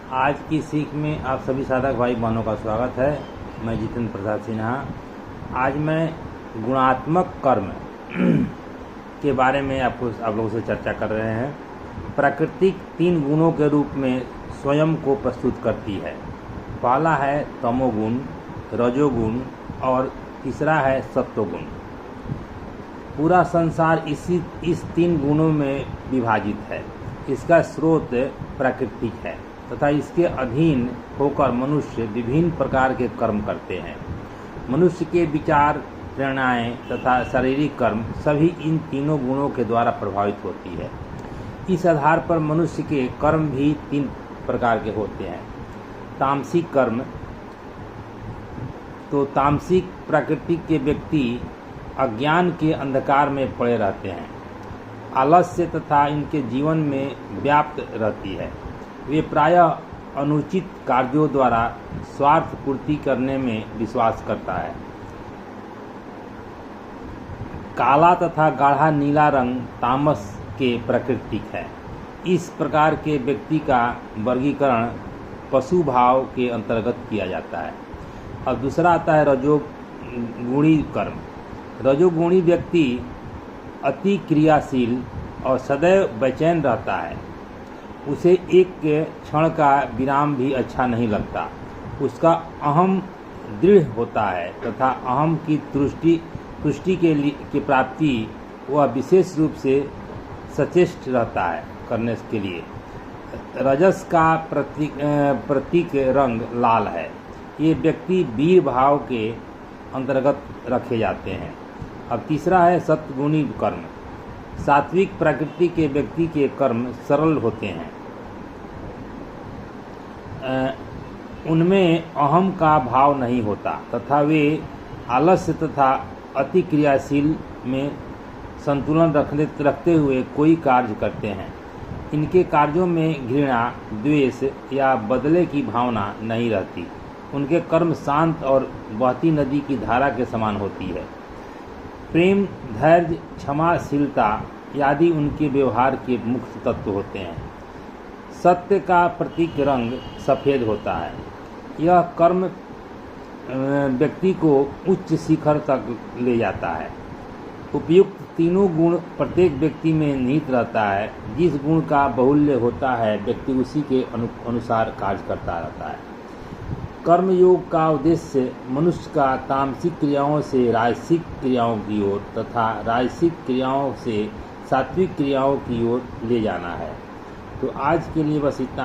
आज की सीख में आप सभी साधक भाई बहनों का स्वागत है। मैं जितेंद्र प्रसाद सिन्हा। आज मैं गुणात्मक कर्म के बारे में आप लोगों से चर्चा कर रहे हैं। प्रकृति 3 गुणों के रूप में स्वयं को प्रस्तुत करती है। पहला है तमोगुण, रजोगुण और तीसरा है सत्वगुण। पूरा संसार इस 3 गुणों में विभाजित है। इसका स्रोत प्राकृतिक है तथा इसके अधीन होकर मनुष्य विभिन्न प्रकार के कर्म करते हैं। मनुष्य के विचार, प्रेरणाएं तथा शारीरिक कर्म सभी इन तीनों गुणों के द्वारा प्रभावित होती है। इस आधार पर मनुष्य के कर्म भी 3 प्रकार के होते हैं। तामसिक कर्म, तो तामसिक प्रकृति के व्यक्ति अज्ञान के अंधकार में पड़े रहते हैं। आलस्य तथा इनके जीवन में व्याप्त रहती है। वे प्रायः अनुचित कार्यों द्वारा स्वार्थ पूर्ति करने में विश्वास करता है। काला तथा गाढ़ा नीला रंग तामस के प्राकृतिक है। इस प्रकार के व्यक्ति का वर्गीकरण पशु भाव के अंतर्गत किया जाता है। और दूसरा आता है रजोगुणी कर्म। रजोगुणी व्यक्ति अति क्रियाशील और सदैव बेचैन रहता है। उसे एक क्षण का विराम भी अच्छा नहीं लगता। उसका अहम दृढ़ होता है तथा अहम की तुष्टि की प्राप्ति वह विशेष रूप से सचेष्ट रहता है करने के लिए। रजस का प्रतीक रंग लाल है। ये व्यक्ति वीर भाव के अंतर्गत रखे जाते हैं। अब तीसरा है सत्वगुणी कर्म। सात्विक प्रकृति के व्यक्ति के कर्म सरल होते हैं। उनमें अहम का भाव नहीं होता तथा वे आलस्य तथा अति क्रियाशील में संतुलन रखते हुए कोई कार्य करते हैं। इनके कार्यों में घृणा, द्वेष या बदले की भावना नहीं रहती। उनके कर्म शांत और बहती नदी की धारा के समान होती है। प्रेम, धैर्य, क्षमाशीलता आदि उनके व्यवहार के मुख्य तत्व होते हैं। सत्य का प्रतीक रंग सफ़ेद होता है। यह कर्म व्यक्ति को उच्च शिखर तक ले जाता है। उपयुक्त तीनों गुण प्रत्येक व्यक्ति में निहित रहता है। जिस गुण का बाहुल्य होता है व्यक्ति उसी के अनुसार कार्य करता रहता है। कर्मयोग का उद्देश्य मनुष्य का तामसिक क्रियाओं से राजसिक क्रियाओं की ओर तथा राजसिक क्रियाओं से सात्विक क्रियाओं की ओर ले जाना है। तो आज के लिए बस इतना।